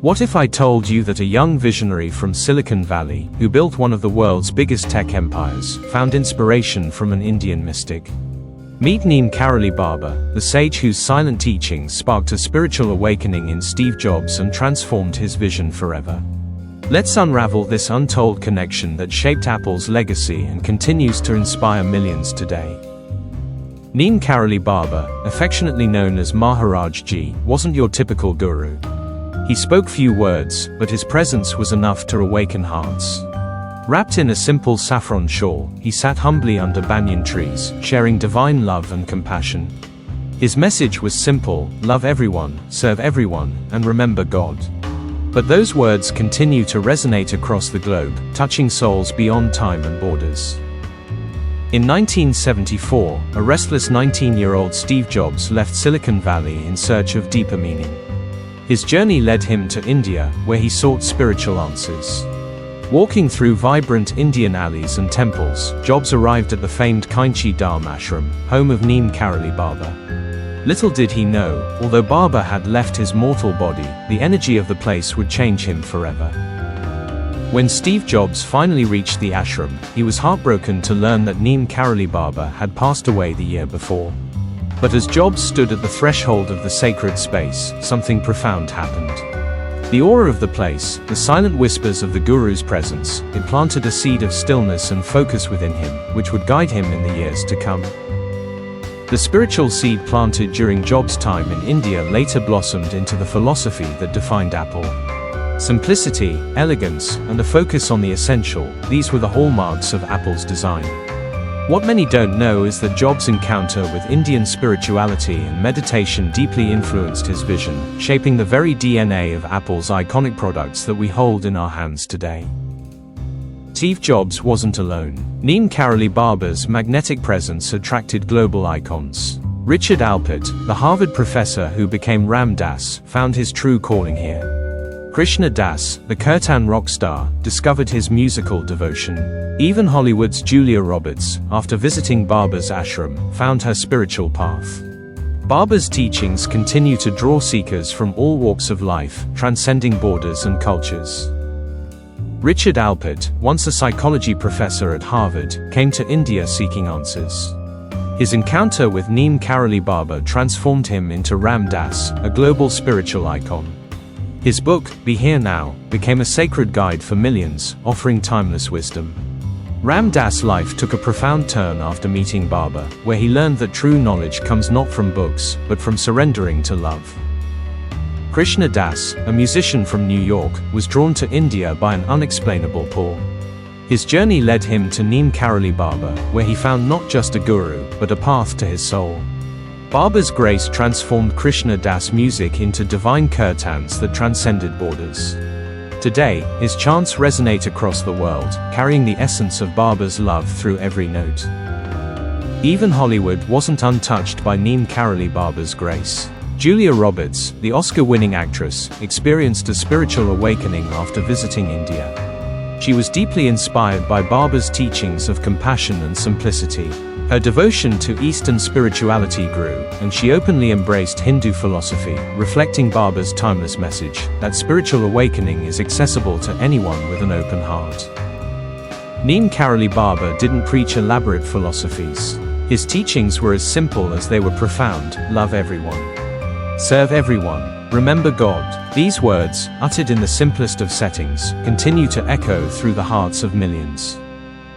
What if I told you that a young visionary from Silicon Valley, who built one of the world's biggest tech empires, found inspiration from an Indian mystic? Meet Neem Karoli Baba, the sage whose silent teachings sparked a spiritual awakening in Steve Jobs and transformed his vision forever. Let's unravel this untold connection that shaped Apple's legacy and continues to inspire millions today. Neem Karoli Baba, affectionately known as Maharaj Ji, wasn't your typical guru. He spoke few words, but his presence was enough to awaken hearts. Wrapped in a simple saffron shawl, he sat humbly under banyan trees, sharing divine love and compassion. His message was simple: love everyone, serve everyone, and remember God. But those words continue to resonate across the globe, touching souls beyond time and borders. In 1974, a restless 19-year-old Steve Jobs left Silicon Valley in search of deeper meaning. His journey led him to India, where he sought spiritual answers. Walking through vibrant Indian alleys and temples, Jobs arrived at the famed Kainchi Dham Ashram, home of Neem Karoli Baba. Little did he know, although Baba had left his mortal body, the energy of the place would change him forever. When Steve Jobs finally reached the ashram, he was heartbroken to learn that Neem Karoli Baba had passed away the year before. But as Jobs stood at the threshold of the sacred space, something profound happened. The aura of the place, the silent whispers of the Guru's presence, it planted a seed of stillness and focus within him, which would guide him in the years to come. The spiritual seed planted during Jobs' time in India later blossomed into the philosophy that defined Apple. Simplicity, elegance, and a focus on the essential, these were the hallmarks of Apple's design. What many don't know is that Jobs' encounter with Indian spirituality and meditation deeply influenced his vision, shaping the very DNA of Apple's iconic products that we hold in our hands today. Steve Jobs wasn't alone. Neem Karoli Baba's magnetic presence attracted global icons. Richard Alpert, the Harvard professor who became Ram Dass, found his true calling here. Krishna Das, the Kirtan rock star, discovered his musical devotion. Even Hollywood's Julia Roberts, after visiting Baba's ashram, found her spiritual path. Baba's teachings continue to draw seekers from all walks of life, transcending borders and cultures. Richard Alpert, once a psychology professor at Harvard, came to India seeking answers. His encounter with Neem Karoli Baba transformed him into Ram Dass, a global spiritual icon. His book, Be Here Now, became a sacred guide for millions, offering timeless wisdom. Ram Dass' life took a profound turn after meeting Baba, where he learned that true knowledge comes not from books, but from surrendering to love. Krishna Das, a musician from New York, was drawn to India by an unexplainable pull. His journey led him to Neem Karoli Baba, where he found not just a guru, but a path to his soul. Baba's grace transformed Krishna Das' music into divine kirtans that transcended borders. Today, his chants resonate across the world, carrying the essence of Baba's love through every note. Even Hollywood wasn't untouched by Neem Karoli Baba's grace. Julia Roberts, the Oscar-winning actress, experienced a spiritual awakening after visiting India. She was deeply inspired by Baba's teachings of compassion and simplicity. Her devotion to Eastern spirituality grew, and she openly embraced Hindu philosophy, reflecting Baba's timeless message that spiritual awakening is accessible to anyone with an open heart. Neem Karoli Baba didn't preach elaborate philosophies. His teachings were as simple as they were profound: love everyone, serve everyone, remember God. These words, uttered in the simplest of settings, continue to echo through the hearts of millions.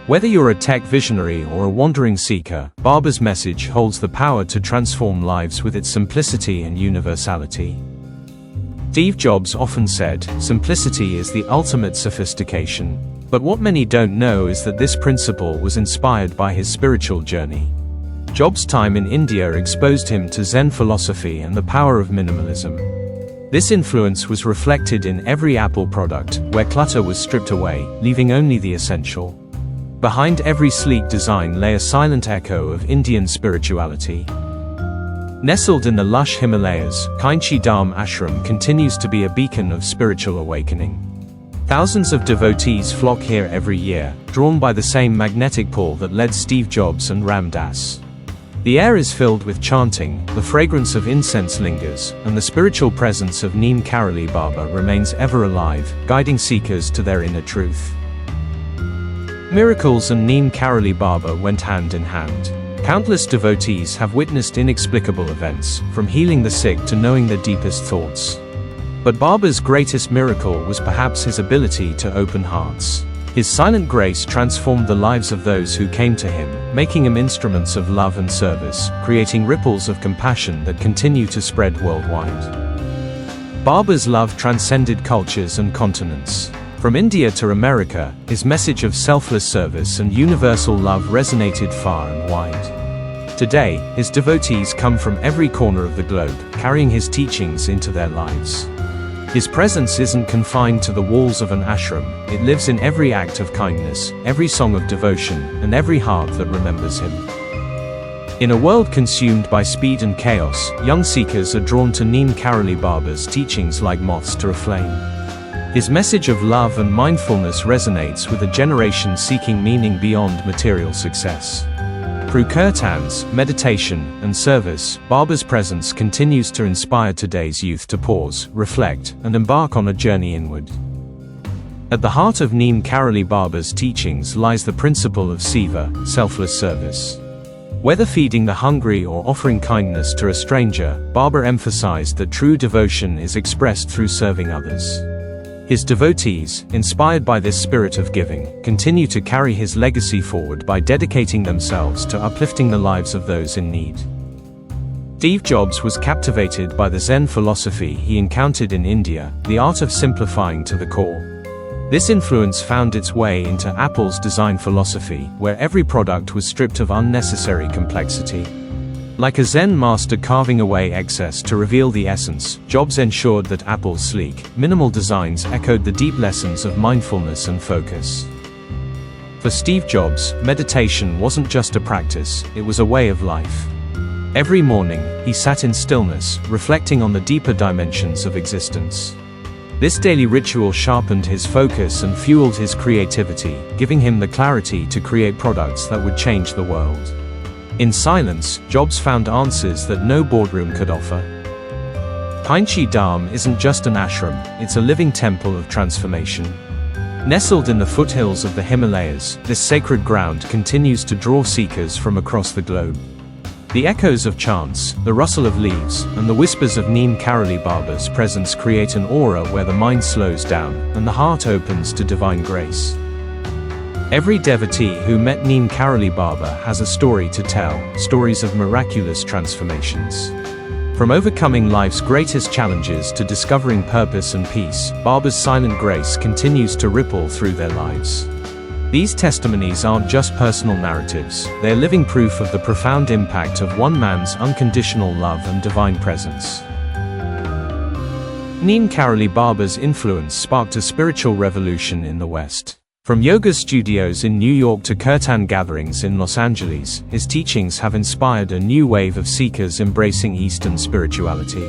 Whether you're a tech visionary or a wandering seeker, Baba's message holds the power to transform lives with its simplicity and universality. Steve Jobs often said, "Simplicity is the ultimate sophistication." But what many don't know is that this principle was inspired by his spiritual journey. Jobs' time in India exposed him to Zen philosophy and the power of minimalism. This influence was reflected in every Apple product, where clutter was stripped away, leaving only the essential. Behind every sleek design lay a silent echo of Indian spirituality. Nestled in the lush Himalayas, Kainchi Dham Ashram continues to be a beacon of spiritual awakening. Thousands of devotees flock here every year, drawn by the same magnetic pull that led Steve Jobs and Ram Dass. The air is filled with chanting, the fragrance of incense lingers, and the spiritual presence of Neem Karoli Baba remains ever alive, guiding seekers to their inner truth. Miracles and Neem Karoli Baba went hand in hand. Countless devotees have witnessed inexplicable events, from healing the sick to knowing their deepest thoughts. But Baba's greatest miracle was perhaps his ability to open hearts. His silent grace transformed the lives of those who came to him, making them instruments of love and service, creating ripples of compassion that continue to spread worldwide. Baba's love transcended cultures and continents. From India to America, his message of selfless service and universal love resonated far and wide. Today, his devotees come from every corner of the globe, carrying his teachings into their lives. His presence isn't confined to the walls of an ashram, it lives in every act of kindness, every song of devotion, and every heart that remembers him. In a world consumed by speed and chaos, young seekers are drawn to Neem Karoli Baba's teachings like moths to a flame. His message of love and mindfulness resonates with a generation seeking meaning beyond material success. Through kirtans, meditation, and service, Baba's presence continues to inspire today's youth to pause, reflect, and embark on a journey inward. At the heart of Neem Karoli Baba's teachings lies the principle of seva, selfless service. Whether feeding the hungry or offering kindness to a stranger, Baba emphasized that true devotion is expressed through serving others. His devotees, inspired by this spirit of giving, continue to carry his legacy forward by dedicating themselves to uplifting the lives of those in need. Steve Jobs was captivated by the Zen philosophy he encountered in India, the art of simplifying to the core. This influence found its way into Apple's design philosophy, where every product was stripped of unnecessary complexity. Like a Zen master carving away excess to reveal the essence, Jobs ensured that Apple's sleek, minimal designs echoed the deep lessons of mindfulness and focus. For Steve Jobs, meditation wasn't just a practice, it was a way of life. Every morning, he sat in stillness, reflecting on the deeper dimensions of existence. This daily ritual sharpened his focus and fueled his creativity, giving him the clarity to create products that would change the world. In silence, Jobs found answers that no boardroom could offer. Kainchi Dham isn't just an ashram, it's a living temple of transformation. Nestled in the foothills of the Himalayas, this sacred ground continues to draw seekers from across the globe. The echoes of chants, the rustle of leaves, and the whispers of Neem Karoli Baba's presence create an aura where the mind slows down, and the heart opens to divine grace. Every devotee who met Neem Karoli Baba has a story to tell, stories of miraculous transformations. From overcoming life's greatest challenges to discovering purpose and peace, Baba's silent grace continues to ripple through their lives. These testimonies aren't just personal narratives, they're living proof of the profound impact of one man's unconditional love and divine presence. Neem Karoli Baba's influence sparked a spiritual revolution in the West. From yoga studios in New York to kirtan gatherings in Los Angeles, his teachings have inspired a new wave of seekers embracing Eastern spirituality.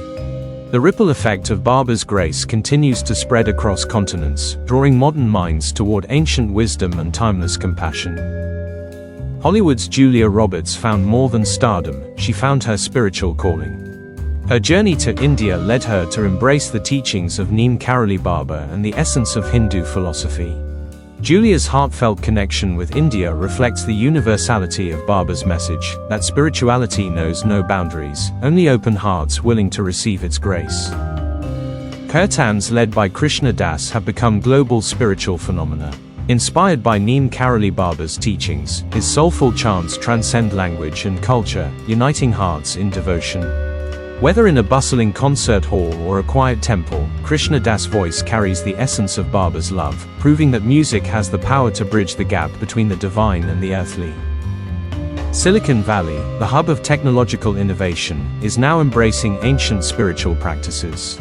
The ripple effect of Baba's grace continues to spread across continents, drawing modern minds toward ancient wisdom and timeless compassion. Hollywood's Julia Roberts found more than stardom, she found her spiritual calling. Her journey to India led her to embrace the teachings of Neem Karoli Baba and the essence of Hindu philosophy. Julia's heartfelt connection with India reflects the universality of Baba's message, that spirituality knows no boundaries, only open hearts willing to receive its grace. Kirtans led by Krishna Das have become global spiritual phenomena. Inspired by Neem Karoli Baba's teachings, his soulful chants transcend language and culture, uniting hearts in devotion. Whether in a bustling concert hall or a quiet temple, Krishna Das' voice carries the essence of Baba's love, proving that music has the power to bridge the gap between the divine and the earthly. Silicon Valley, the hub of technological innovation, is now embracing ancient spiritual practices.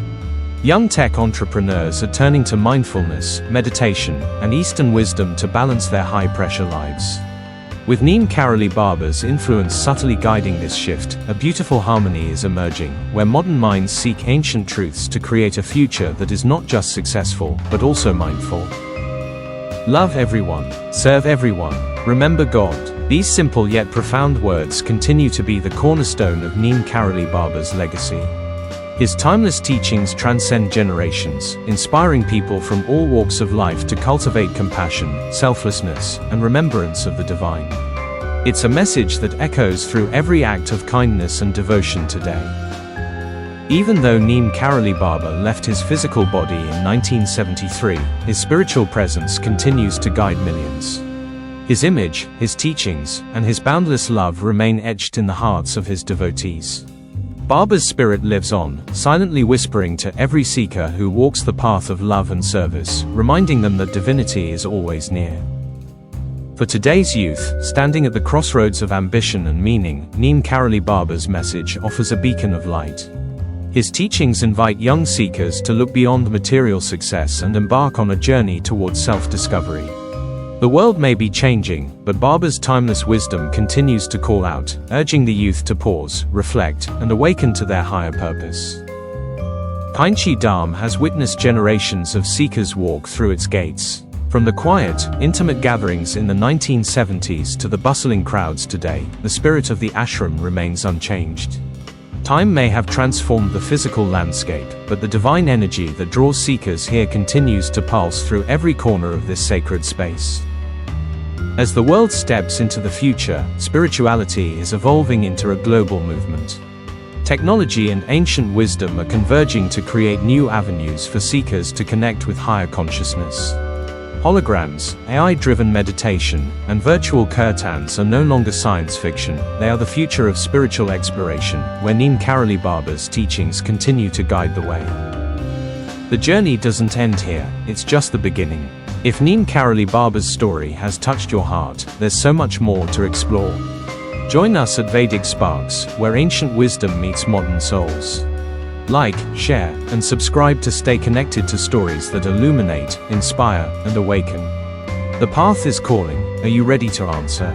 Young tech entrepreneurs are turning to mindfulness, meditation, and Eastern wisdom to balance their high-pressure lives. With Neem Karoli Baba's influence subtly guiding this shift, a beautiful harmony is emerging, where modern minds seek ancient truths to create a future that is not just successful, but also mindful. Love everyone, serve everyone, remember God. These simple yet profound words continue to be the cornerstone of Neem Karoli Baba's legacy. His timeless teachings transcend generations, inspiring people from all walks of life to cultivate compassion, selflessness, and remembrance of the divine. It's a message that echoes through every act of kindness and devotion today. Even though Neem Karoli Baba left his physical body in 1973, his spiritual presence continues to guide millions. His image, his teachings, and his boundless love remain etched in the hearts of his devotees. Baba's spirit lives on, silently whispering to every seeker who walks the path of love and service, reminding them that divinity is always near. For today's youth, standing at the crossroads of ambition and meaning, Neem Karoli Baba's message offers a beacon of light. His teachings invite young seekers to look beyond material success and embark on a journey towards self-discovery. The world may be changing, but Baba's timeless wisdom continues to call out, urging the youth to pause, reflect, and awaken to their higher purpose. Kainchi Dham has witnessed generations of seekers walk through its gates. From the quiet, intimate gatherings in the 1970s to the bustling crowds today, the spirit of the ashram remains unchanged. Time may have transformed the physical landscape, but the divine energy that draws seekers here continues to pulse through every corner of this sacred space. As the world steps into the future, spirituality is evolving into a global movement. Technology and ancient wisdom are converging to create new avenues for seekers to connect with higher consciousness. Holograms, AI-driven meditation, and virtual kirtans are no longer science fiction, they are the future of spiritual exploration, where Neem Karoli Baba's teachings continue to guide the way. The journey doesn't end here, it's just the beginning. If Neem Karoli Baba's story has touched your heart, there's so much more to explore. Join us at Vedic Sparks, where ancient wisdom meets modern souls. Like, share, and subscribe to stay connected to stories that illuminate, inspire, and awaken. The path is calling, are you ready to answer?